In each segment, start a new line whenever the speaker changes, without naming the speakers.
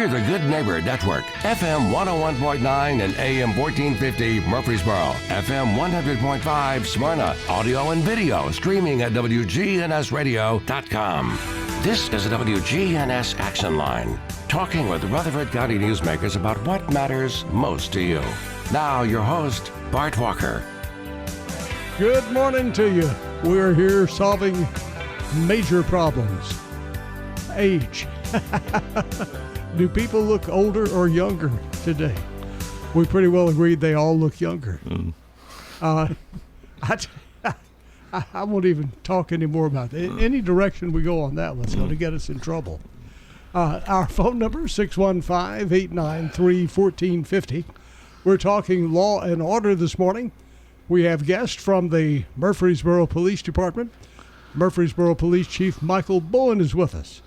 We're the Good Neighbor Network, FM 101.9 and AM 1450 Murfreesboro, FM 100.5 Smyrna, audio and video streaming at WGNSradio.com. This is the WGNS Action Line, talking with Rutherford County newsmakers about what matters most to you. Now, your host, Bart Walker.
Good morning to you. We're here solving major problems. Age. Do people look older or younger today? We pretty well agreed they all look younger. I won't even talk anymore about it. Any direction we go on that one's going to get us in trouble. Our phone number, 615-893-1450. We're talking law and order this morning. We have guests from the Murfreesboro Police Department. Murfreesboro Police Chief Michael Bown is with us.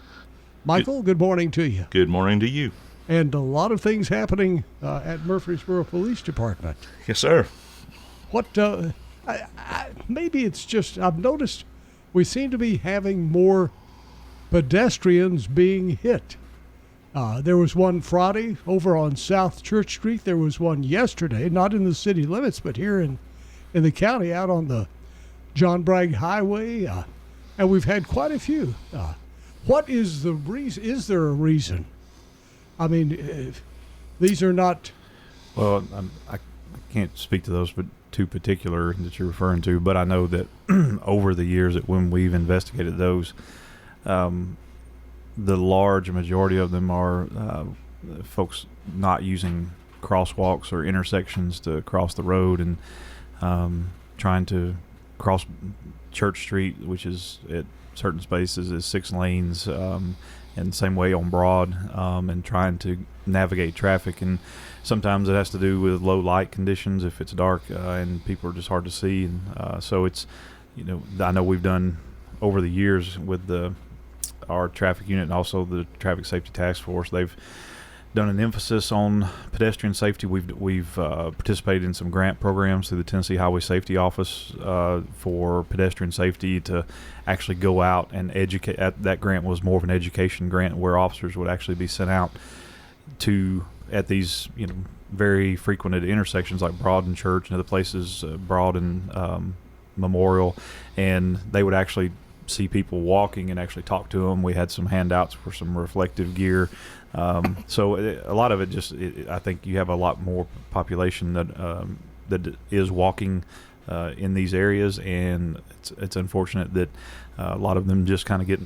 Michael, good morning to you.
Good morning to you.
And a lot of things happening at Murfreesboro Police Department.
Yes, sir.
What, maybe it's just, I've noticed we seem to be having more pedestrians being hit. There was one Friday over on South Church Street. There was one yesterday, not in the city limits, but here in the county out on the John Bragg Highway. And we've had quite a few. What is the reason? Is there a reason? I mean, these are not...
Well, I can't speak to those but two particular that you're referring to, but I know that over the years that when we've investigated those, the large majority of them are folks not using crosswalks or intersections to cross the road and trying to cross Church Street, which is at certain spaces is 6 lanes, and same way on Broad, and trying to navigate traffic. And sometimes it has to do with low light conditions if it's dark and people are just hard to see. And so it's, I know we've done over the years with our traffic unit and also the Traffic Safety Task Force, they've done an emphasis on pedestrian safety. We've participated in some grant programs through the Tennessee Highway Safety Office for pedestrian safety to actually go out and educate. That grant was more of an education grant where officers would actually be sent out at these very frequented intersections like Broad and Church and other places, Broad and Memorial, and they would actually see people walking and actually talk to them. We had some handouts for some reflective gear. So a lot of it just, I think you have a lot more population that is walking in these areas, and it's unfortunate that a lot of them just kind of get,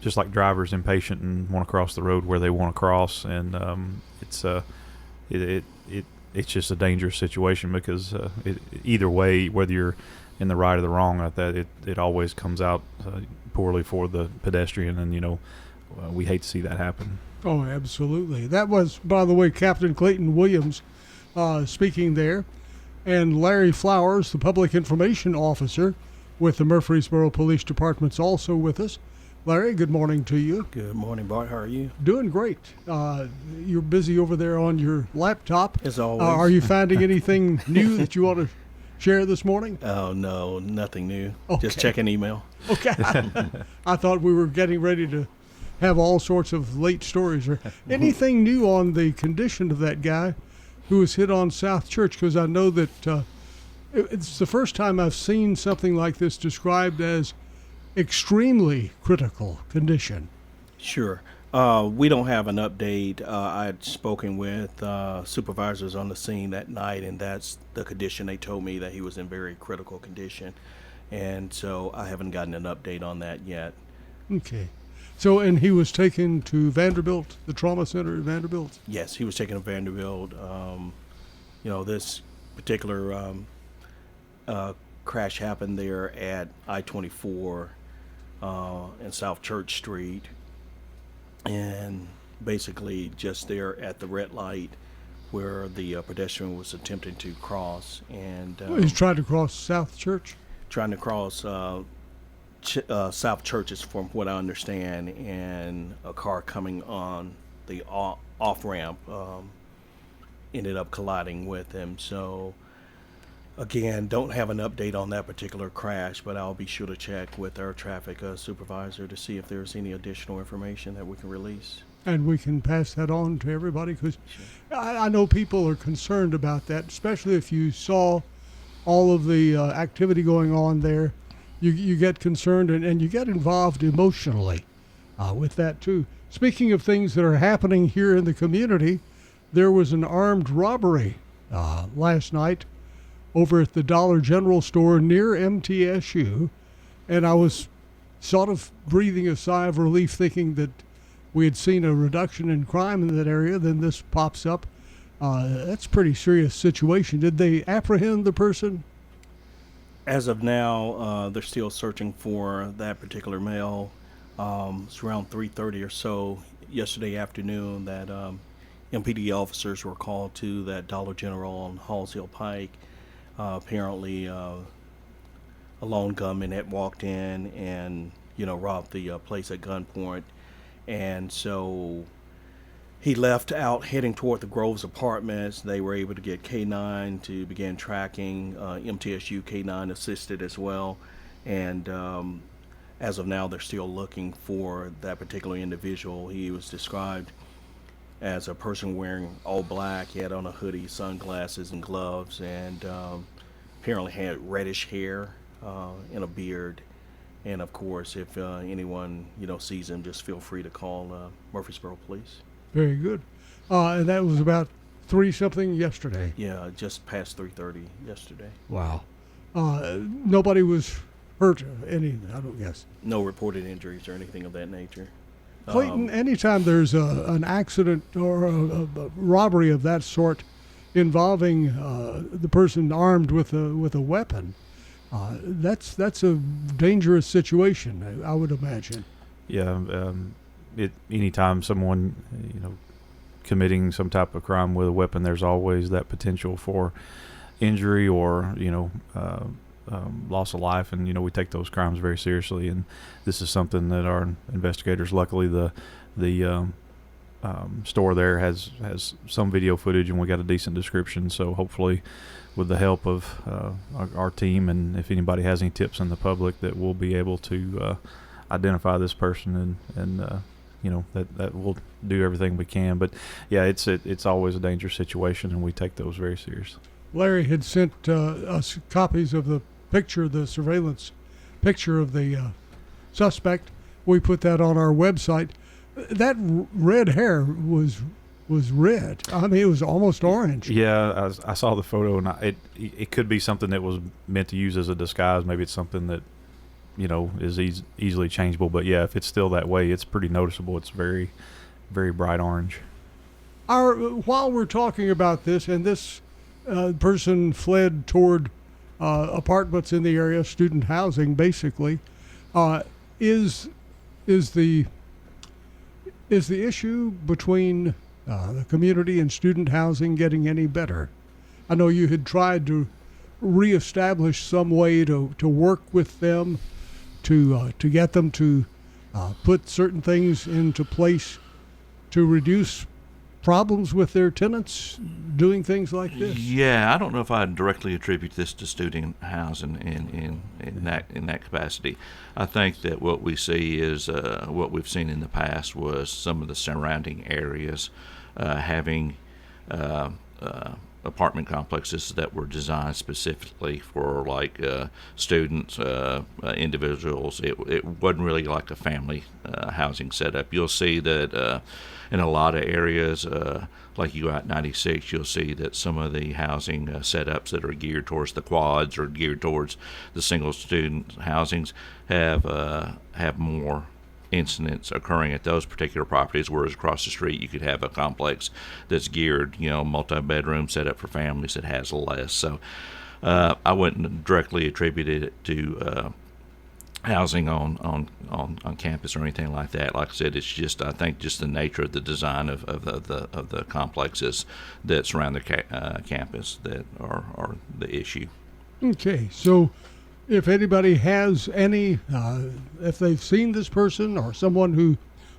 just like drivers, impatient and want to cross the road where they want to cross, and it's just a dangerous situation because either way, whether you're in the right or the wrong, it always comes out poorly for the pedestrian, and we hate to see that happen.
Oh, absolutely. That was, by the way, Captain Clayton Williams speaking there, and Larry Flowers, the Public Information Officer with the Murfreesboro Police Department, is also with us. Larry, good morning to you.
Good morning, Bart. How are you?
Doing great. You're busy over there on your laptop.
As always.
Are you finding anything new that you want to share this morning?
Oh, no, nothing new.
Okay.
Just checking email.
Okay. I thought we were getting ready to have all sorts of late stories. Or anything new on the condition of that guy who was hit on South Church? Because I know that it's the first time I've seen something like this described as extremely critical condition.
Sure. We don't have an update. I had spoken with supervisors on the scene that night, and that's the condition. They told me that he was in very critical condition, and so I haven't gotten an update on that yet.
Okay. So, and he was taken to Vanderbilt, the trauma center at Vanderbilt?
Yes, he was taken to Vanderbilt. This particular crash happened there at I-24 and South Church Street, and basically just there at the red light where the pedestrian was attempting to cross. And
he's trying to cross South Church?
Trying to cross South Church is from what I understand, and a car coming on the off-ramp ended up colliding with him. So again, don't have an update on that particular crash, but I'll be sure to check with our traffic supervisor to see if there's any additional information that we can release.
and we can pass that on to everybody, because I know people are concerned about that, especially if you saw all of the activity going on there. You get concerned, and you get involved emotionally with that too. Speaking of things that are happening here in the community, there was an armed robbery last night over at the Dollar General store near MTSU, and I was sort of breathing a sigh of relief, thinking that we had seen a reduction in crime in that area. Then this pops up. That's a pretty serious situation. Did they apprehend the person?
As of now, they're still searching for that particular male. It's around 3:30 or so yesterday afternoon that MPD officers were called to that Dollar General on Hallsville Pike. Apparently, a lone gunman had walked in and robbed the place at gunpoint, and so he left out heading toward the Groves Apartments. They were able to get K9 to begin tracking. MTSU K9 assisted as well, and as of now, they're still looking for that particular individual. He was described as a person wearing all black. He had on a hoodie, sunglasses, and gloves, and apparently had reddish hair and a beard. And of course, if anyone sees him, just feel free to call Murfreesboro Police.
Very good. And that was about 3-something yesterday.
Yeah, just past 3:30 yesterday.
Wow. Nobody was hurt any, I don't guess.
No reported injuries or anything of that nature.
Clayton, anytime there's an accident or a robbery of that sort involving the person armed with a weapon, that's a dangerous situation, I would imagine.
Yeah, anytime someone committing some type of crime with a weapon, there's always that potential for injury or loss of life, and we take those crimes very seriously. And this is something that our investigators, luckily the store there has some video footage, and we got a decent description. So hopefully, with the help of our team, and if anybody has any tips in the public, that we'll be able to identify this person, and that we'll do everything we can. But yeah, it's always a dangerous situation, and we take those very seriously.
Larry had sent us copies of the surveillance picture of the suspect. We put that on our website. That red hair was red. I mean, it was almost orange.
Yeah, I saw the photo, and it could be something that was meant to use as a disguise. Maybe it's something that is easily changeable. But yeah, if it's still that way, it's pretty noticeable. It's very, very bright orange.
While we're talking about this, and this person fled toward apartments in the area, student housing, basically, is the issue between the community and student housing getting any better? I know you had tried to reestablish some way to work with them, to get them to put certain things into place to reduce problems with their tenants doing things like this.
Yeah, I don't know if I'd directly attribute this to student housing in that capacity. I think that what we see is what we've seen in the past was some of the surrounding areas having apartment complexes that were designed specifically for students, individuals. It wasn't really like a family housing setup. You'll see that in a lot of areas, like you go out 96, you'll see that some of the housing setups that are geared towards the quads or geared towards the single student housings have more incidents occurring at those particular properties, whereas across the street you could have a complex that's geared, multi-bedroom set up for families that has less. So I wouldn't directly attribute it to housing on campus or anything like that. Like I said, it's just, I think, just the nature of the design of the complexes that surround the campus that are the issue.
Okay, so if anybody has any, if they've seen this person or someone who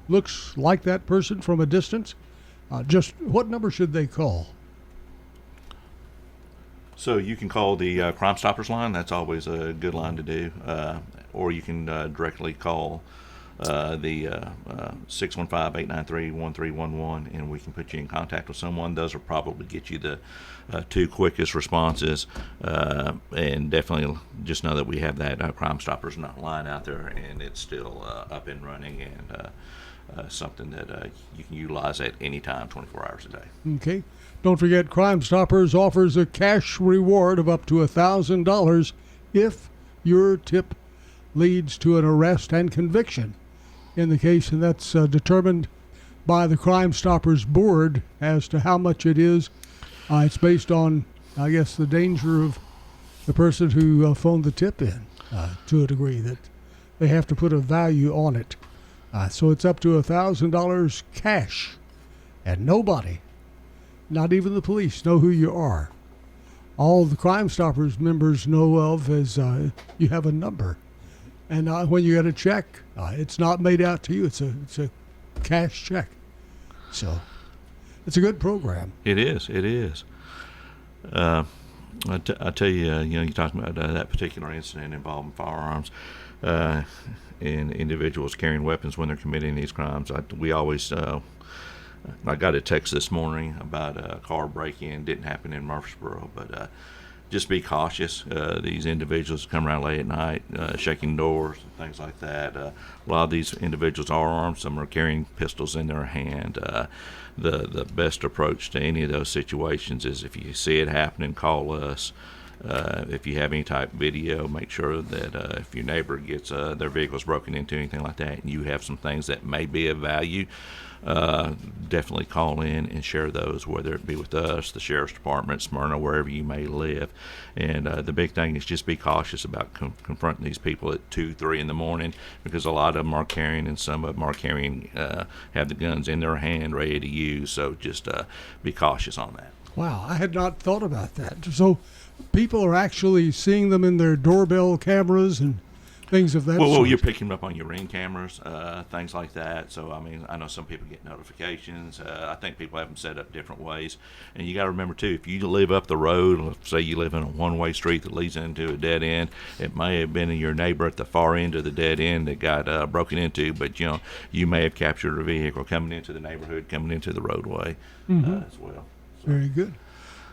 looks like that person from a distance, just what number should they call?
So you can call the Crime Stoppers line. That's always a good line to do. Or you can directly call the 615-893-1311, and we can put you in contact with someone. Those will probably get you the two quickest responses, and definitely just know that we have that Crime Stoppers line out there, and it's still up and running, and something that you can utilize at any time, 24 hours a day.
Okay. Don't forget, Crime Stoppers offers a cash reward of up to $1,000 if your tip leads to an arrest and conviction. In the case, and that's determined by the Crime Stoppers board as to how much it is. It's based on, I guess, the danger of the person who phoned the tip in, to a degree that they have to put a value on it. So it's up to $1,000 cash, and nobody, not even the police, know who you are. All the Crime Stoppers members know of is you have a number, and when you get a check, it's not made out to you. It's a cash check. So it's a good program.
It is. I tell you, you're talking about that particular incident involving firearms and individuals carrying weapons when they're committing these crimes. We always. I got a text this morning about a car break-in. Didn't happen in Murfreesboro, but just be cautious. These individuals come around late at night, shaking doors and things like that. A lot of these individuals are armed. Some are carrying pistols in their hand. The best approach to any of those situations is if you see it happening, call us. If you have any type of video, make sure that if your neighbor gets their vehicles broken into, anything like that, and you have some things that may be of value, definitely call in and share those, whether it be with us, the Sheriff's Department, Smyrna, wherever you may live. And the big thing is just be cautious about confronting these people at 2, 3 in the morning, because a lot of them are carrying, and some of them are carrying, have the guns in their hand ready to use. So just be cautious on that.
Wow, I had not thought about that. So people are actually seeing them in their doorbell cameras and things of that sort.
Well, you're picking them up on your Ring cameras, things like that. So, I mean, I know some people get notifications. I think people have them set up different ways. And you got to remember, too, if you live up the road, say you live in a one-way street that leads into a dead end, it may have been your neighbor at the far end of the dead end that got broken into, but, you may have captured a vehicle coming into the neighborhood, coming into the roadway as well. So.
Very good.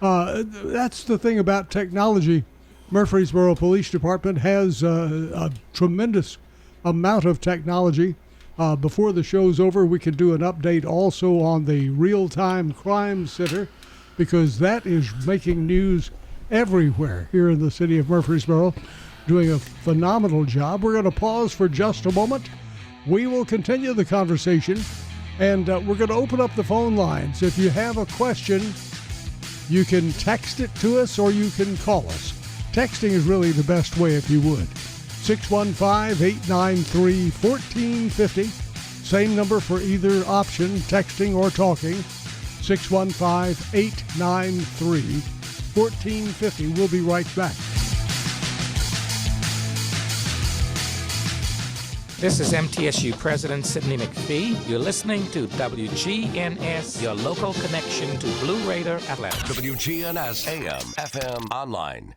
That's the thing about technology. Murfreesboro Police Department has a tremendous amount of technology. Before the show's over, we could do an update also on the Real-Time Crime Center, because that is making news everywhere here in the city of Murfreesboro, doing a phenomenal job. We're going to pause for just a moment. We will continue the conversation, and we're going to open up the phone lines. If you have a question, you can text it to us or you can call us. Texting is really the best way if you would. 615-893-1450. Same number for either option, texting or talking. 615-893-1450. We'll be right back.
This is MTSU President Sidney McPhee. You're listening to WGNS, your local connection to Blue Raider Athletics.
WGNS AM, FM, online.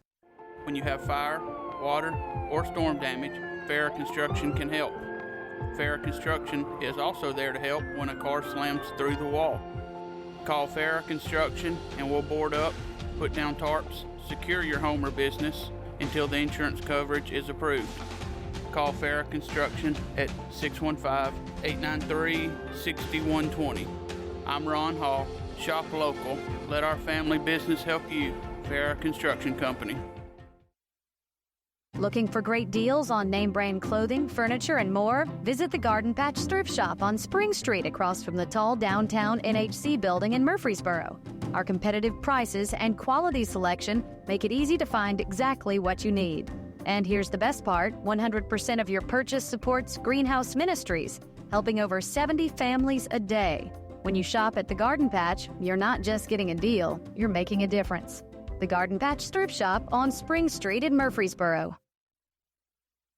When you have fire, water, or storm damage, Farrah Construction can help. Farrah Construction is also there to help when a car slams through the wall. Call Farrah Construction and we'll board up, put down tarps, secure your home or business until the insurance coverage is approved. Call Farrah Construction at 615-893-6120. I'm Ron Hall. Shop local. Let our family business help you. Farrah Construction Company.
Looking for great deals on name brand clothing, furniture, and more? Visit the Garden Patch Thrift Shop on Spring Street across from the tall downtown NHC building in Murfreesboro. Our competitive prices and quality selection make it easy to find exactly what you need. And here's the best part, 100% of your purchase supports Greenhouse Ministries, helping over 70 families a day. When you shop at the Garden Patch, you're not just getting a deal, you're making a difference. The Garden Patch Thrift Shop on Spring Street in Murfreesboro.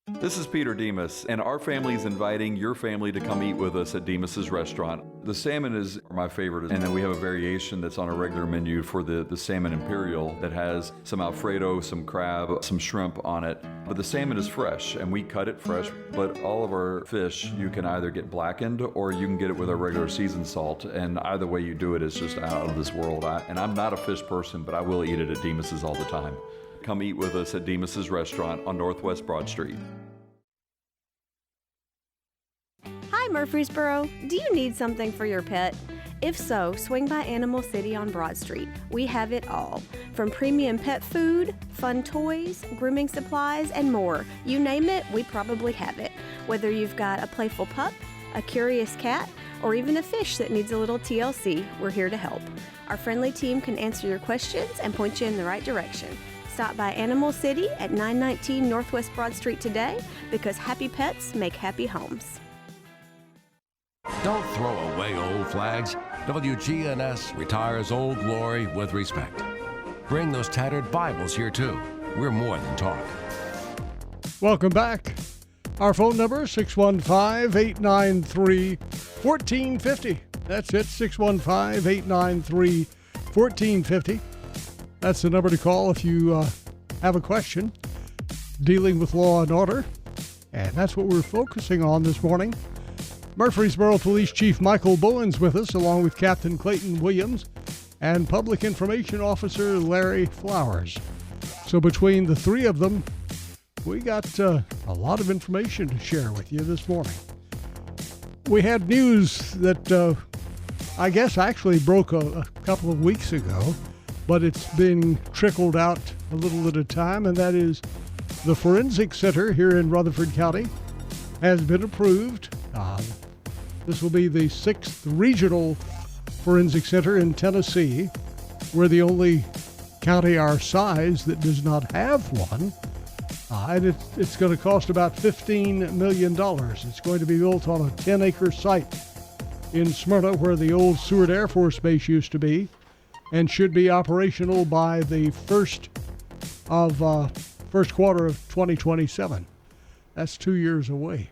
This is Peter Demas, and our family is inviting your family to come eat with us at Demas's restaurant. The salmon is my favorite, and then we have a variation that's on a regular menu for the salmon imperial that has some Alfredo, some crab, some shrimp on it. But the salmon is fresh, and we cut it fresh, but all of our fish you can either get blackened or you can get it with our regular seasoned salt, and either way you do it is just out of this world. And I'm not a fish person, but I will eat it at Demas's all the time. Come eat with us at Demas's restaurant on Northwest Broad Street.
Hi Murfreesboro, do you need something for your pet? If so, swing by Animal City on Broad Street. We have it all. From premium pet food, fun toys, grooming supplies, and more. You name it, we probably have it. Whether you've got a playful pup, a curious cat, or even a fish that needs a little TLC, we're here to help. Our friendly team can answer your questions and point you in the right direction. Stop by Animal City at 919 Northwest Broad Street today, because happy pets make happy homes.
Don't throw away old flags. WGNS retires old glory with respect. Bring those tattered Bibles here too. We're more than talk.
Welcome back. Our phone number, 615-893-1450. That's it, 615-893-1450. That's the number to call if you have a question dealing with law and order. And that's what we're focusing on this morning. Murfreesboro Police Chief Michael Bown's with us, along with Captain Clayton Williams and Public Information Officer Larry Flowers. So between the three of them, we got a lot of information to share with you this morning. We had news that I guess actually broke a couple of weeks ago, but it's been trickled out a little at a time, and that is the Forensic Center here in Rutherford County has been approved. This will be the 6th Regional Forensic Center in Tennessee. We're the only county our size that does not have one. And it's going to cost about $15 million. It's going to be built on a 10-acre site in Smyrna, where the old Seward Air Force Base used to be, and should be operational by the first quarter of 2027. That's 2 years away.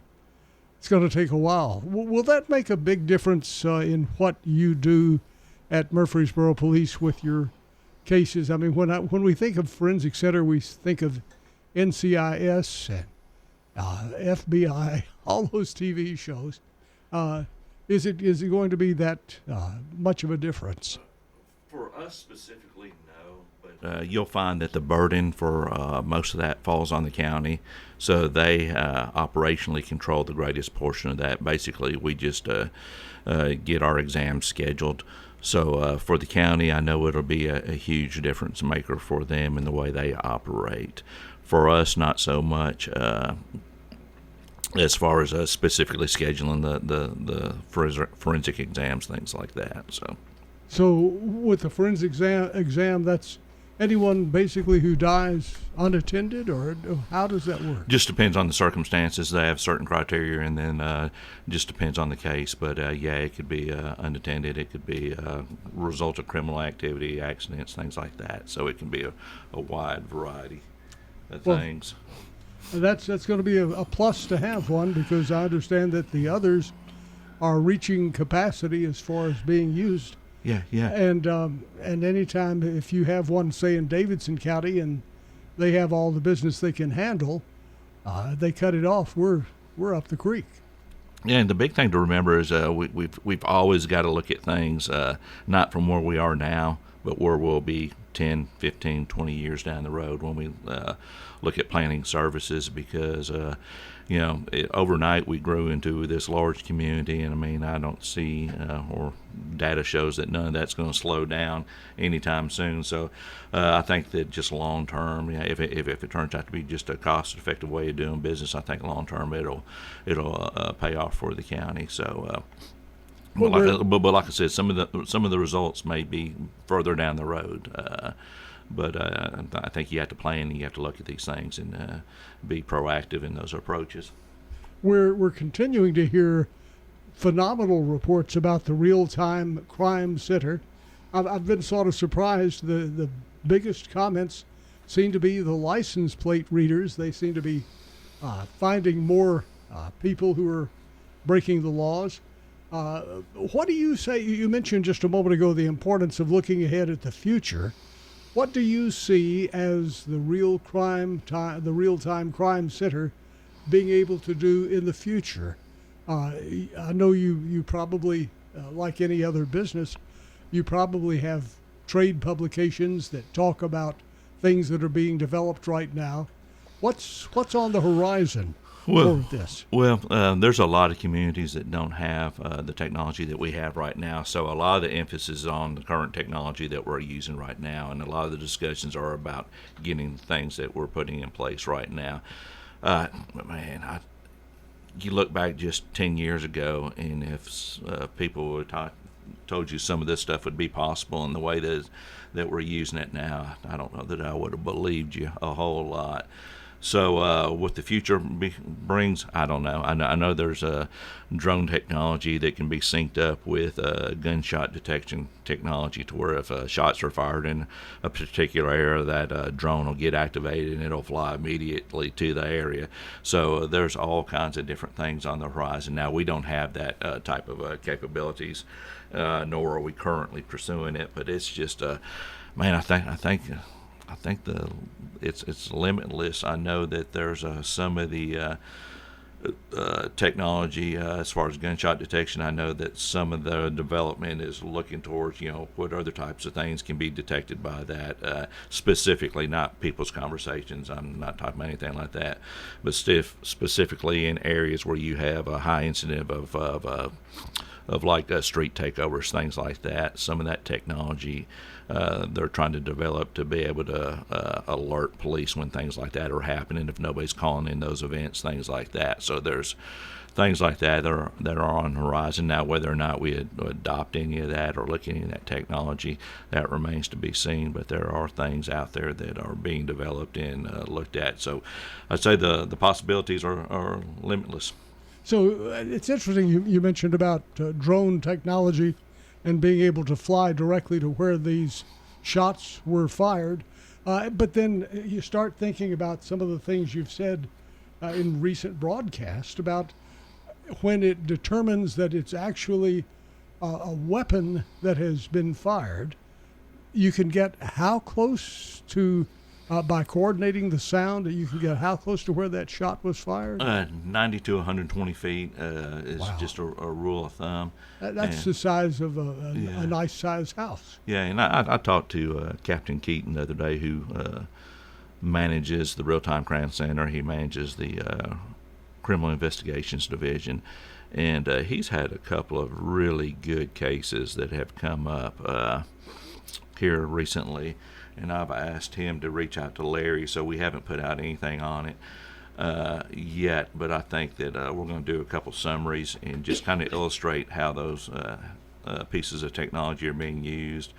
It's going to take a while. Will that make a big difference in what you do at Murfreesboro Police with your cases? I mean, when we think of Forensic Center, we think of NCIS and FBI, all those TV shows. Is it going to be that much of a difference?
For us specifically, no. But you'll find that the burden for most of that falls on the county. So they operationally control the greatest portion of that. Basically, we just get our exams scheduled. So for the county, I know it'll be a huge difference maker for them in the way they operate. For us, not so much. As far as specifically scheduling the forensic exams, things like that.
So with the forensic exam, that's anyone basically who dies unattended, or how does that work?
Just depends on the circumstances. They have certain criteria, and then just depends on the case. But yeah, it could be unattended. It could be result of criminal activity, accidents, things like that. So it can be a wide variety of things.
That's going to be a plus to have one, because I understand that the others are reaching capacity as far as being used.
Yeah.
And anytime if you have one, say in Davidson County, and they have all the business they can handle, they cut it off. We're up the creek.
Yeah, and the big thing to remember is we've always got to look at things not from where we are now, but where we'll be 10, 15, 20 years down the road when we look at planning services, because overnight we grew into this large community, and I mean, I don't see or data shows that none of that's going to slow down anytime soon. So I think that just long term, if it turns out to be just a cost-effective way of doing business, I think long term it'll pay off for the county. So. But like I said, some of the results may be further down the road. But I think you have to plan and you have to look at these things and be proactive in those approaches.
We're continuing to hear phenomenal reports about the real-time crime center. I've been sort of surprised. The biggest comments seem to be the license plate readers. They seem to be finding more people who are breaking the laws. What do you say? You mentioned just a moment ago the importance of looking ahead at the future. What do you see as the real-time crime center being able to do in the future? I know you probably, like any other business, you probably have trade publications that talk about things that are being developed right now. What's on the horizon for this?
Well, there's a lot of communities that don't have the technology that we have right now. So a lot of the emphasis is on the current technology that we're using right now, and a lot of the discussions are about getting things that we're putting in place right now. You look back just 10 years ago, and if people would told you some of this stuff would be possible in the way that we're using it now, I don't know that I would have believed you a whole lot. So what the future brings, I don't know. I know there's a drone technology that can be synced up with gunshot detection technology, to where if shots are fired in a particular area, that drone will get activated and it'll fly immediately to the area. So there's all kinds of different things on the horizon. Now, we don't have that type of capabilities, nor are we currently pursuing it. But it's just, man, I think it's limitless. I know that there's some of the technology as far as gunshot detection. I know that some of the development is looking towards, what other types of things can be detected by that. Specifically, not people's conversations. I'm not talking about anything like that, but specifically in areas where you have a high incident of like street takeovers, things like that. Some of that technology they're trying to develop to be able to alert police when things like that are happening, if nobody's calling in those events, things like that. So there's things like that that are on the horizon. Now, whether or not we adopt any of that or look at any of that technology, that remains to be seen. But there are things out there that are being developed and looked at. So I'd say the possibilities are limitless.
So it's interesting you mentioned about drone technology and being able to fly directly to where these shots were fired. But then you start thinking about some of the things you've said in recent broadcasts about when it determines that it's actually a weapon that has been fired. You can get how close to, by coordinating the sound, you can get how close to where that shot was fired?
90 to 120 feet is just a rule of thumb.
That's the size of a nice sized house.
Yeah, and I talked to Captain Keaton the other day, who manages the Real-Time Crime Center. He manages the Criminal Investigations Division, and he's had a couple of really good cases that have come up here recently. And I've asked him to reach out to Larry, so we haven't put out anything on it yet. But I think that we're going to do a couple summaries and just kind of illustrate how those pieces of technology are being used.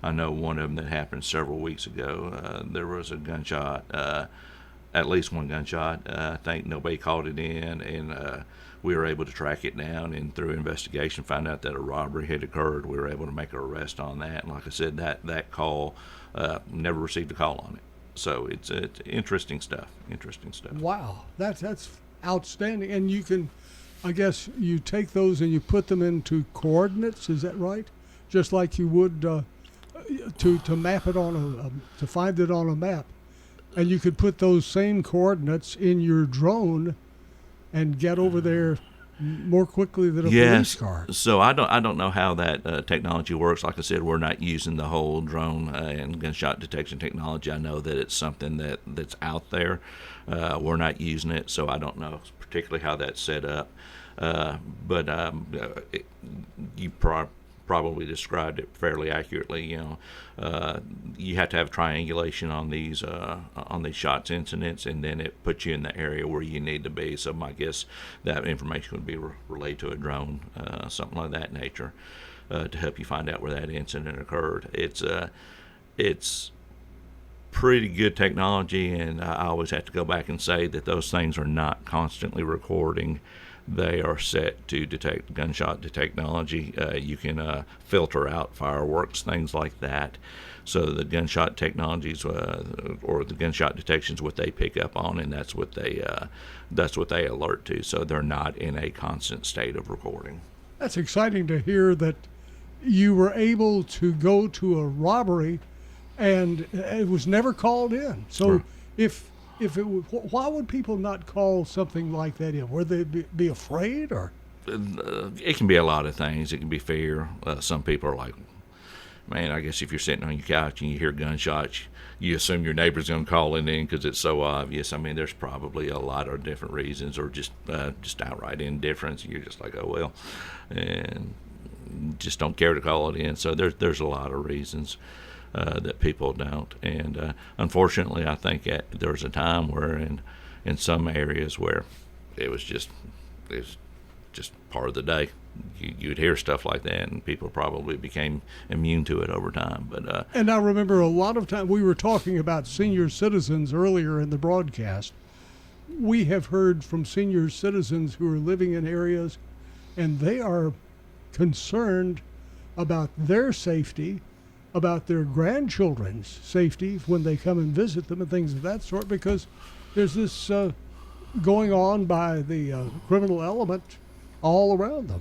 I know one of them that happened several weeks ago. There was a gunshot, at least one gunshot. I think nobody called it in, and we were able to track it down, and through investigation found out that a robbery had occurred. We were able to make an arrest on that. And like I said, that call, never received a call on it. So it's interesting stuff.
Wow, that's outstanding. And you can, I guess, you take those and you put them into coordinates. Is that right? Just like you would to map it on to find it on a map, and you could put those same coordinates in your drone and get over there more quickly than a police car.
So I don't know how that technology works. Like I said, we're not using the whole drone and gunshot detection technology. I know that it's something that's out there. We're not using it, so I don't know particularly how that's set up. But you probably described it fairly accurately. You have to have triangulation on these shots incidents, and then it puts you in the area where you need to be. So my guess that information would be relayed to a drone, something like that nature, to help you find out where that incident occurred. It's pretty good technology, and I always have to go back and say that those things are not constantly recording they are set to detect gunshot technology. You can filter out fireworks, things like that. So the gunshot technologies or the gunshot detection is what they pick up on, and that's what they alert to. So they're not in a constant state of recording.
That's exciting to hear that you were able to go to a robbery and it was never called in. So if why would people not call something like that in? Would they be afraid, or?
It can be a lot of things. It can be fear. Some people are like, man, I guess if you're sitting on your couch and you hear gunshots, you assume your neighbor's going to call it in because it's so obvious. I mean, there's probably a lot of different reasons, or just outright indifference. You're just like, oh, well, and just don't care to call it in. So there's a lot of reasons that people don't. And unfortunately, I think there was a time where in some areas where it was just part of the day. You'd hear stuff like that, and people probably became immune to it over time. But
and I remember a lot of time we were talking about senior citizens earlier in the broadcast. We have heard from senior citizens who are living in areas, and they are concerned about their safety, about their grandchildren's safety when they come and visit them and things of that sort, because there's this going on by the criminal element all around them.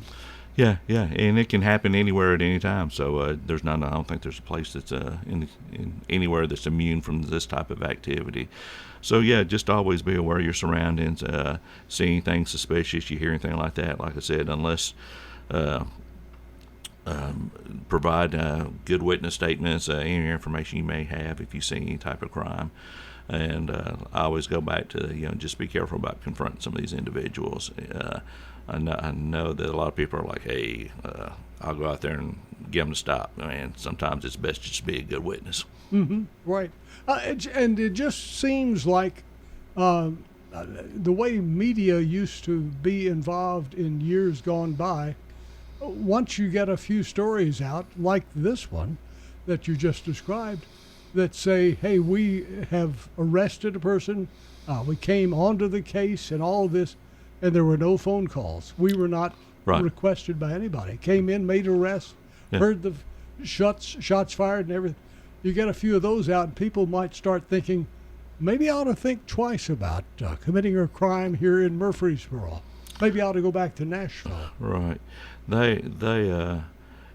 Yeah, and it can happen anywhere at any time. So I don't think there's a place that's in anywhere that's immune from this type of activity. So yeah, just always be aware of your surroundings. See anything suspicious, you hear anything like that. Like I said, unless provide good witness statements, any information you may have if you see any type of crime. And I always go back to just be careful about confronting some of these individuals. I know that a lot of people are like, hey, I'll go out there and get them to stop. I mean, sometimes it's best just to be a good witness.
Mm-hmm. Right. And it just seems like the way media used to be involved in years gone by, once you get a few stories out, like this one that you just described, that say, hey, we have arrested a person, we came onto the case and all this, and there were no phone calls. We were not requested by anybody. Came in, made arrests, heard the shots fired and everything. You get a few of those out, and people might start thinking, maybe I ought to think twice about committing a crime here in Murfreesboro. Maybe I ought to go back to Nashville.
Right. They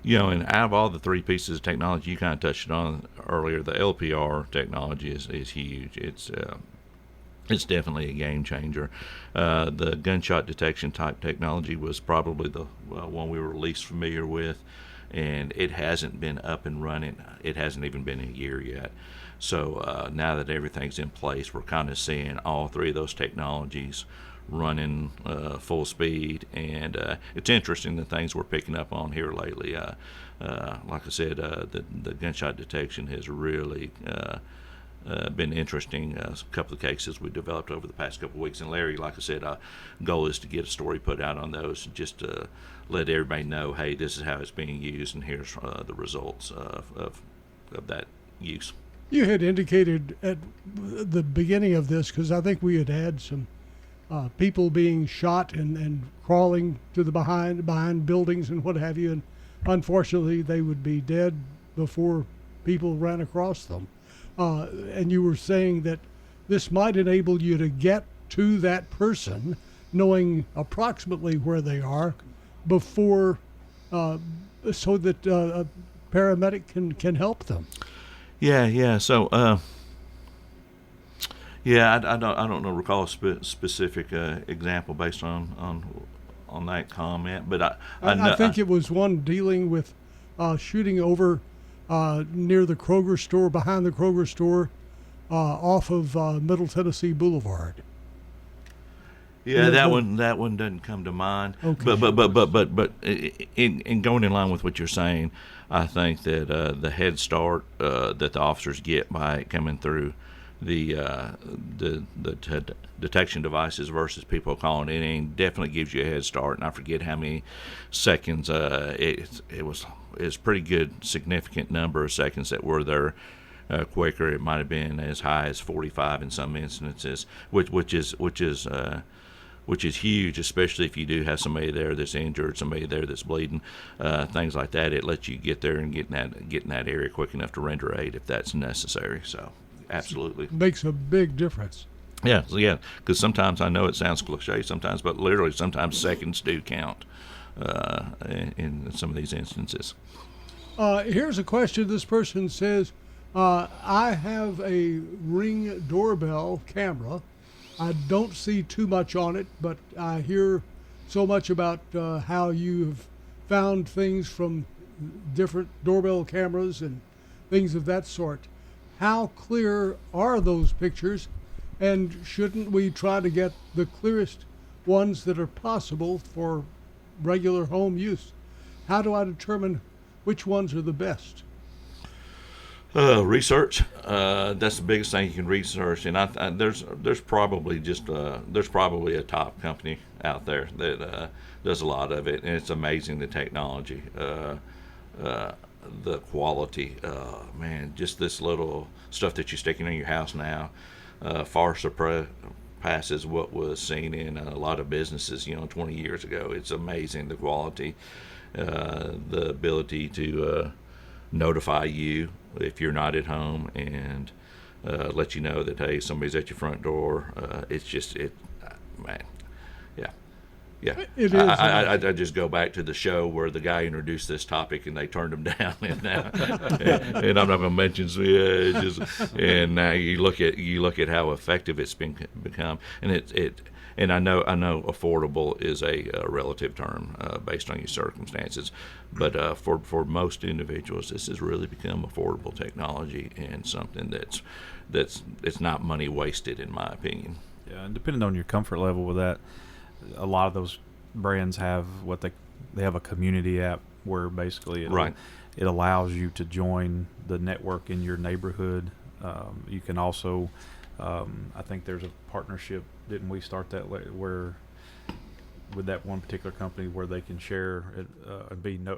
and out of all the three pieces of technology, you kind of touched on earlier, the LPR technology is huge. It's definitely a game changer. The gunshot detection type technology was probably the one we were least familiar with, and it hasn't been up and running. It hasn't even been a year yet. So now that everything's in place, we're kind of seeing all three of those technologies running full speed, and it's interesting the things we're picking up on here lately. Like I said, the gunshot detection has really been interesting. A couple of cases we developed over the past couple of weeks, and Larry, like I said, goal is to get a story put out on those, just to let everybody know, hey, this is how it's being used, and here's the results of that use.
You had indicated at the beginning of this, because I think we had some people being shot and crawling to the behind buildings and what have you, and unfortunately they would be dead before people ran across them. And you were saying that this might enable you to get to that person, knowing approximately where they are, before, so that a paramedic can help them.
Yeah. So, I don't recall a specific example based on that comment, but
I think it was one dealing with shooting over near the Kroger store, behind the Kroger store, off of Middle Tennessee Boulevard.
Yeah, that one doesn't come to mind.
Okay.
But in going in line with what you're saying, I think that the head start that the officers get by coming through the detection devices versus people calling it in definitely gives you a head start. And I forget how many seconds. It was pretty good, significant number of seconds that were there quicker. It might have been as high as 45 in some instances, which is which is huge, especially if you do have somebody there that's injured, somebody there that's bleeding, things like that. It lets you get there and get in that area quick enough to render aid if that's necessary. So, absolutely.
Makes a big difference.
Yeah, because sometimes, I know it sounds cliche sometimes, but literally sometimes seconds do count in some of these instances.
Here's a question. This person says, I have a Ring doorbell camera. I don't see too much on it, but I hear so much about how you've found things from different doorbell cameras and things of that sort. How clear are those pictures, and shouldn't we try to get the clearest ones that are possible for regular home use? How do I determine which ones are the best?
Research. That's the biggest thing you can research, and there's probably a top company out there that does a lot of it, and it's amazing, the technology, the quality. Man, just this little stuff that you're sticking in your house now far surpasses what was seen in a lot of businesses 20 years ago. It's amazing, the quality, the ability to notify you if you're not at home and let you know that, hey, somebody's at your front door. Man, yeah.
It is.
I just go back to the show where the guy introduced this topic and they turned him down, and I'm not going to mention. And now you look at how effective it's become, and I know affordable is a relative term based on your circumstances, but for most individuals, this has really become affordable technology and something that's not money wasted, in my opinion.
Yeah, and depending on your comfort level with that, a lot of those brands have they have a community app where basically it allows you to join the network in your neighborhood. You can also, I think there's a partnership, didn't we start that where with that one particular company where they can share it,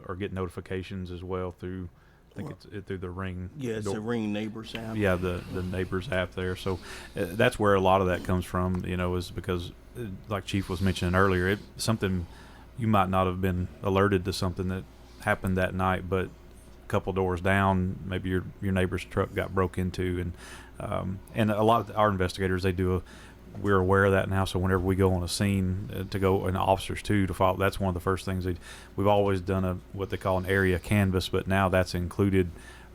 or get notifications as well through, I think it's through the Ring.
Yeah, it's the Ring Neighbors app.
Yeah, the Neighbors app there. So that's where a lot of that comes from, is because, like Chief was mentioning earlier, something you might not have been alerted to something that happened that night, but a couple doors down, maybe your neighbor's truck got broke into, and a lot of our investigators, we're aware of that now. So whenever we go on a scene and officers too, to follow, that's one of the first things we've always done what they call an area canvas, but now that's included.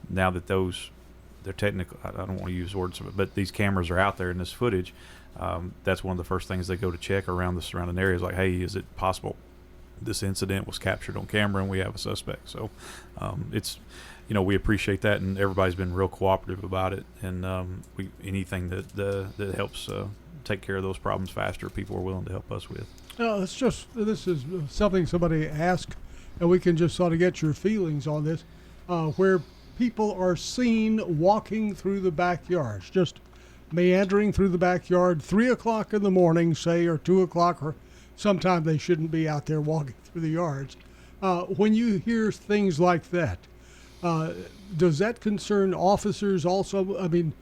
Now that they're technical, I don't want to use words, but these cameras are out there in this footage. That's one of the first things they go to check around the surrounding areas. Like, hey, is it possible this incident was captured on camera and we have a suspect? So it's, we appreciate that, and everybody's been real cooperative about it. And anything that helps take care of those problems faster, people are willing to help us with.
No, this is something somebody asked, and we can just sort of get your feelings on this, where people are seen walking through the backyards, just meandering through the backyard, 3 o'clock in the morning, say, or 2 o'clock, or sometime they shouldn't be out there walking through the yards. When you hear things like that, does that concern officers also? I mean,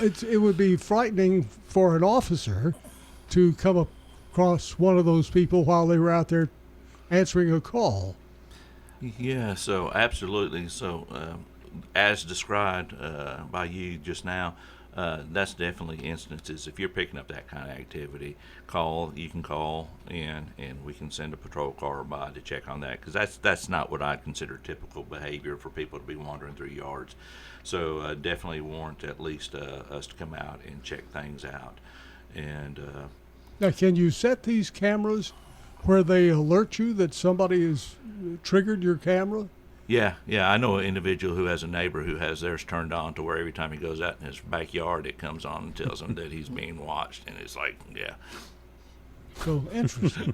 it would be frightening for an officer to come across one of those people while they were out there answering a call.
Yeah, so absolutely. So as described by you just now, that's definitely instances. If you're picking up that kind of activity, you can call in, and we can send a patrol car by to check on that, because that's not what I'd consider typical behavior for people to be wandering through yards. So definitely warrant at least us to come out and check things out. And
now, can you set these cameras where they alert you that somebody has triggered your camera?
Yeah, I know an individual who has a neighbor who has theirs turned on to where every time he goes out in his backyard, it comes on and tells him that he's being watched, and it's like, yeah.
So interesting.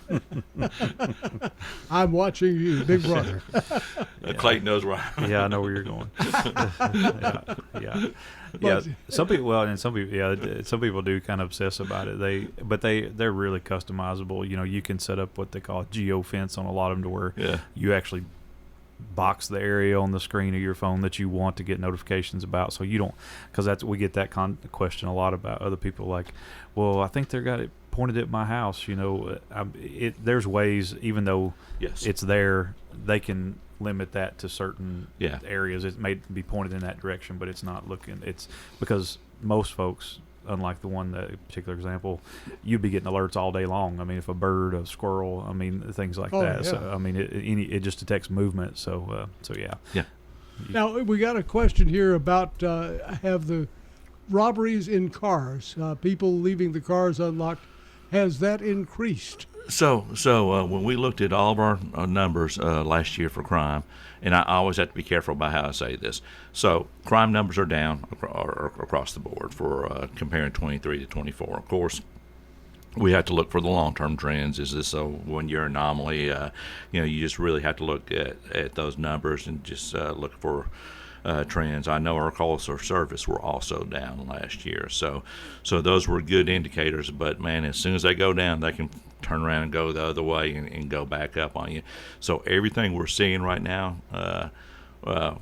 I'm watching you, Big Brother.
Clayton knows where I'm.
Yeah, I know where you're going. Yeah. Some people do kind of obsess about it. They're really customizable. You can set up what they call geofence on a lot of them, to where you actually box the area on the screen of your phone that you want to get notifications about, so you don't, because we get that question a lot about other people, like, well, I think they got it pointed at my house. There's ways, even though it's there, they can limit that to certain areas. It may be pointed in that direction, but it's not looking. It's because most folks, unlike that particular example, you'd be getting alerts all day long. I mean, if a bird, a squirrel, things like that.
Yeah.
So it just detects movement. So yeah.
Now we got a question here about have the robberies in cars, people leaving the cars unlocked, has that increased?
So when we looked at all of our numbers last year for crime, and I always have to be careful about how I say this. So crime numbers are down across the board for comparing 23 to 24. Of course, we have to look for the long-term trends. Is this a one-year anomaly? You just really have to look at those numbers and just look for trends. I know our calls for service were also down last year, so those were good indicators. But man, as soon as they go down, they can turn around and go the other way and go back up on you. So everything we're seeing right now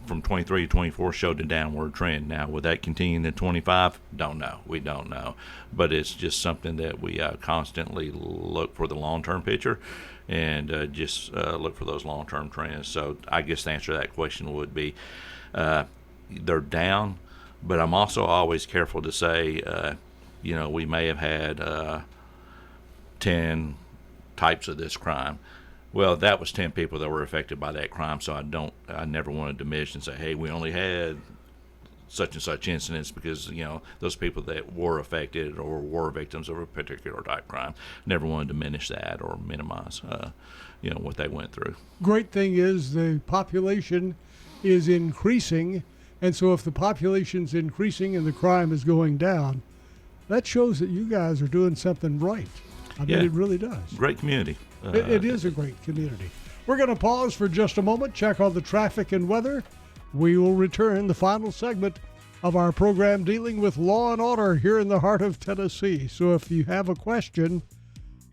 from 23 to 24 showed a downward trend. Now, will that continue to 25? Don't know. We don't know. But it's just something that we constantly look for the long-term picture and just look for those long-term trends. So I guess the answer to that question would be they're down, but I'm also always careful to say, we may have had 10 types of this crime. Well, that was 10 people that were affected by that crime, so I never want to diminish and say, hey, we only had such and such incidents because, those people that were affected or were victims of a particular type of crime. Never want to diminish that or minimize, what they went through.
Great thing is the population is increasing, and so if the population's increasing and the crime is going down, that shows that you guys are doing something right. I mean, it really does.
Great community.
It is a great community. We're going to pause for just a moment, check on the traffic and weather. We will return the final segment of our program dealing with law and order here in the heart of Tennessee. So if you have a question,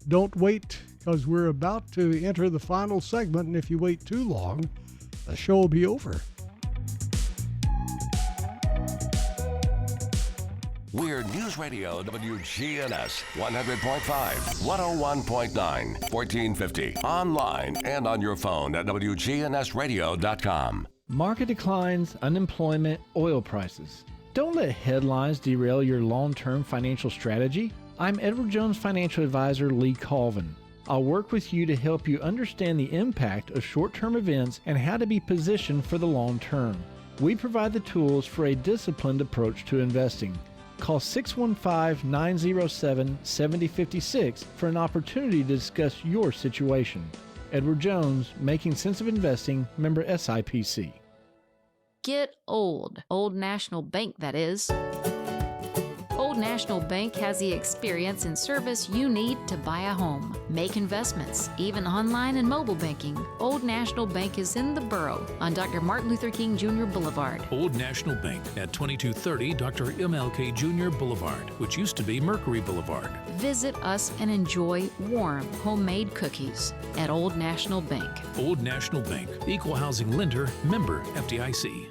don't wait, because we're about to enter the final segment, and if you wait too long, the show will be over.
We're News Radio WGNS 100.5, 101.9, 1450. Online and on your phone at WGNSradio.com.
Market declines, unemployment, oil prices. Don't let headlines derail your long-term financial strategy. I'm Edward Jones Financial Advisor Lee Colvin. I'll work with you to help you understand the impact of short-term events and how to be positioned for the long term. We provide the tools for a disciplined approach to investing. Call 615-907-7056 for an opportunity to discuss your situation. Edward Jones, Making Sense of Investing, member SIPC.
Get old. Old National Bank, that is. Old National Bank has the experience and service you need to buy a home, make investments, even online and mobile banking. Old National Bank is in the borough on Dr. Martin Luther King Jr. Boulevard.
Old National Bank at 2230 Dr. MLK Jr. Boulevard, which used to be Mercury Boulevard.
Visit us and enjoy warm, homemade cookies at Old National Bank.
Old National Bank, equal housing lender, member FDIC.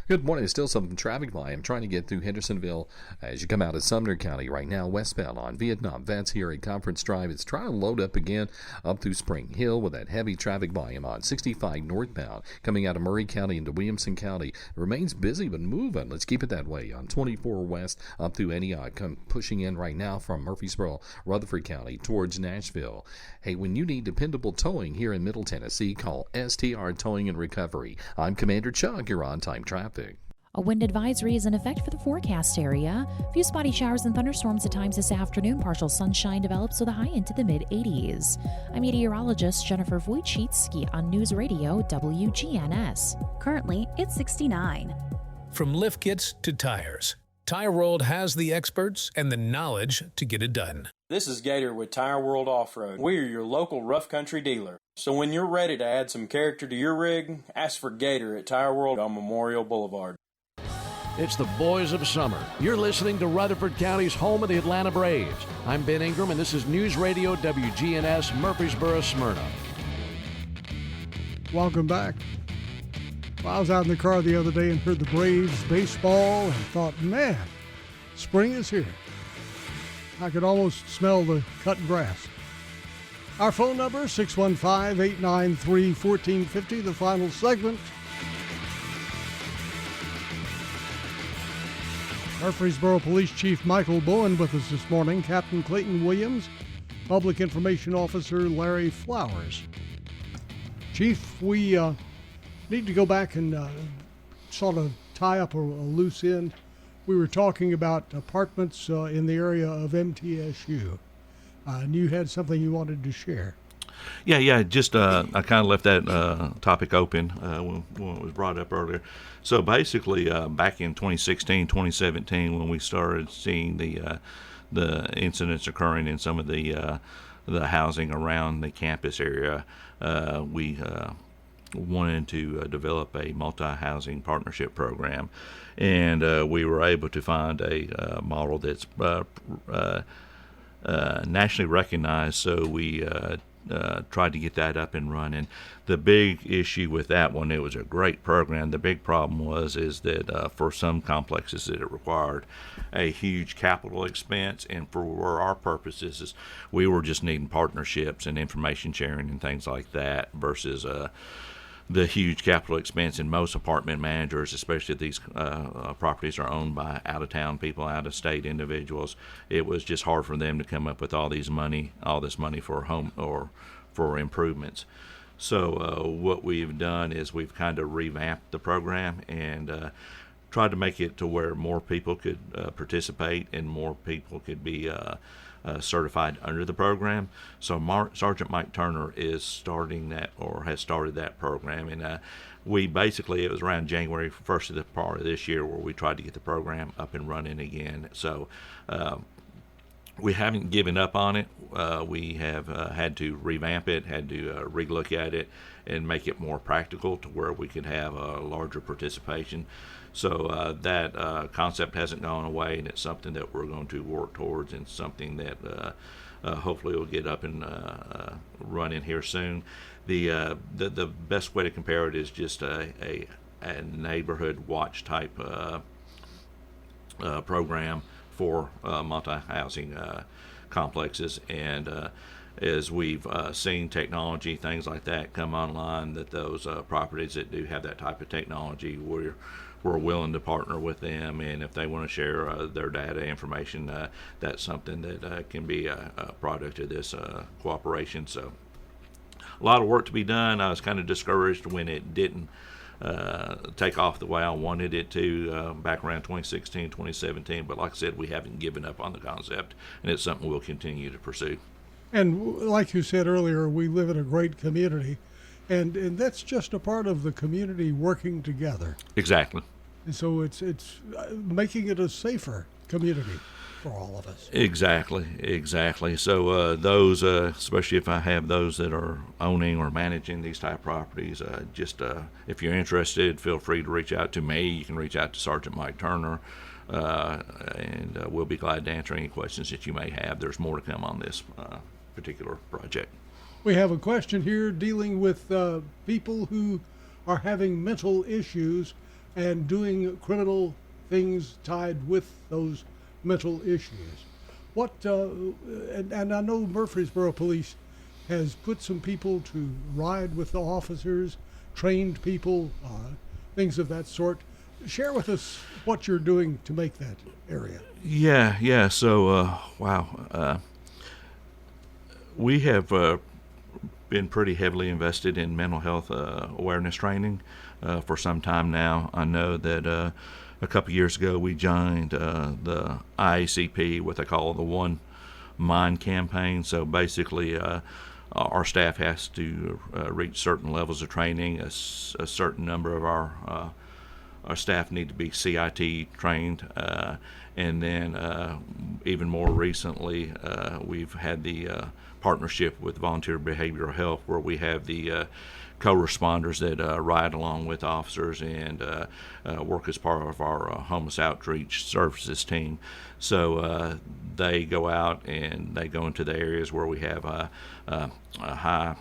Good morning. Still some traffic volume trying to get through Hendersonville as you come out of Sumner County right now, westbound on Vietnam. That's here at Conference Drive. It's trying to load up again up through Spring Hill with that heavy traffic volume on 65 northbound coming out of Murray County into Williamson County. It remains busy but moving. Let's keep it that way on 24 west up through Antioch. Pushing in right now from Murfreesboro, Rutherford County towards Nashville. Hey, when you need dependable towing here in Middle Tennessee, call STR Towing and Recovery. I'm Commander Chuck. You're on time traffic.
A wind advisory is in effect for the forecast area. A few spotty showers and thunderstorms at times this afternoon. Partial sunshine develops with a high into the mid-80s. I'm meteorologist Jennifer Wojcicki on News Radio WGNS. Currently, it's 69.
From lift kits to tires, Tire World has the experts and the knowledge to get it done.
This is Gator with Tire World Off-Road. We are your local rough country dealer. So when you're ready to add some character to your rig, ask for Gator at Tire World on Memorial Boulevard.
It's the boys of summer. You're listening to Rutherford County's home of the Atlanta Braves. I'm Ben Ingram, and this is News Radio WGNS Murfreesboro, Smyrna.
Welcome back. Well, I was out in the car the other day and heard the Braves baseball and thought, man, spring is here. I could almost smell the cut grass. Our phone number, 615-893-1450, the final segment. Murfreesboro Police Chief Michael Bown with us this morning, Captain Clayton Williams, Public Information Officer Larry Flowers. Chief, we need to go back and sort of tie up a loose end. We were talking about apartments in the area of MTSU, and you had something you wanted to share.
Yeah. Just I kind of left that topic open when it was brought up earlier. So basically, back in 2016, 2017, when we started seeing the incidents occurring in some of the housing around the campus area, we wanted to develop a multi-housing partnership program, and we were able to find a model that's nationally recognized. So we tried to get that up and running. The big issue with that one, it was a great program. The big problem is that for some complexes that it required a huge capital expense, and for our purposes is we were just needing partnerships and information sharing and things like that versus the huge capital expense. In most apartment managers, especially if these properties are owned by out-of-town people, out-of-state individuals, it was just hard for them to come up with all this money for home or for improvements. So what we've done is we've kind of revamped the program and tried to make it to where more people could participate and more people could be certified under the program. So Sergeant Mike Turner is starting that, or has started that program, and we basically, it was around January 1st of the part of this year where we tried to get the program up and running again. So we haven't given up on it. We have had to revamp it, had to relook at it and make it more practical to where we could have a larger participation. So that concept hasn't gone away, and it's something that we're going to work towards, and something that hopefully will get up and running here soon. The best way to compare it is just a neighborhood watch type program for multi-housing complexes, and as we've seen technology, things like that come online, that those properties that do have that type of technology, we're willing to partner with them, and if they want to share their data information, that's something that can be a product of this cooperation. So a lot of work to be done. I was kind of discouraged when it didn't take off the way I wanted it to back around 2016, 2017. But like I said, we haven't given up on the concept, and it's something we'll continue to pursue.
And like you said earlier, we live in a great community, and that's just a part of the community working together.
Exactly.
And so it's making it a safer community for all of us.
Exactly. So those, especially if I have those that are owning or managing these type of properties, if you're interested, feel free to reach out to me. You can reach out to Sergeant Mike Turner, and we'll be glad to answer any questions that you may have. There's more to come on this particular project.
We have a question here dealing with people who are having mental issues and doing criminal things tied with those mental issues. What and I know Murfreesboro Police has put some people to ride with the officers, trained people, things of that sort. Share with us what you're doing to make that area.
Yeah. So, wow. We have been pretty heavily invested in mental health awareness training for some time now. I know that a couple years ago we joined the IACP, what they call the One Mind campaign. So basically our staff has to reach certain levels of training. A certain number of our staff need to be CIT trained, and then even more recently we've had the partnership with Volunteer Behavioral Health, where we have the co-responders that ride along with officers and work as part of our homeless outreach services team. So they go out and they go into the areas where we have a high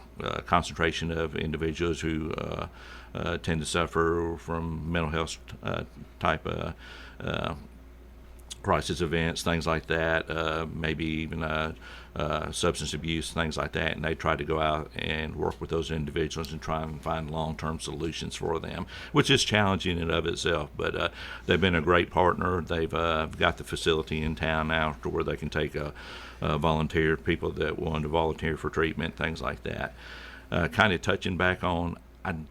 concentration of individuals who tend to suffer from mental health type crisis events, things like that, maybe even substance abuse, things like that, and they try to go out and work with those individuals and try and find long-term solutions for them, which is challenging in and of itself. But they've been a great partner. They've got the facility in town now to where they can take volunteer people that want to volunteer for treatment, things like that. Kind of touching back on, I'm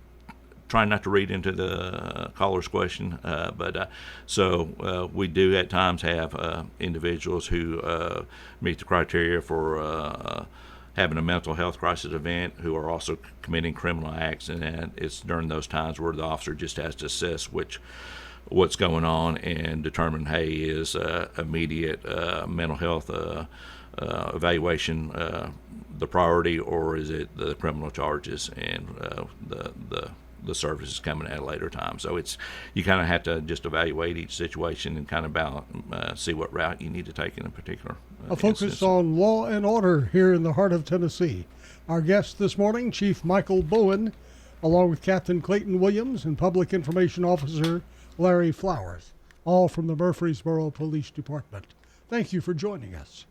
trying not to read into the caller's question, so we do at times have individuals who meet the criteria for having a mental health crisis event who are also committing criminal acts, and it's during those times where the officer just has to assess what's going on and determine, hey, is immediate mental health evaluation the priority, or is it the criminal charges and the services coming at a later time. So you kind of have to just evaluate each situation and kind of see what route you need to take in a particular
A focus
instance.
on law and order here in the heart of Tennessee. Our guest this morning, Chief Michael Bown, along with Captain Clayton Williams and Public Information Officer Larry Flowers, all from the Murfreesboro Police Department. Thank you for joining us.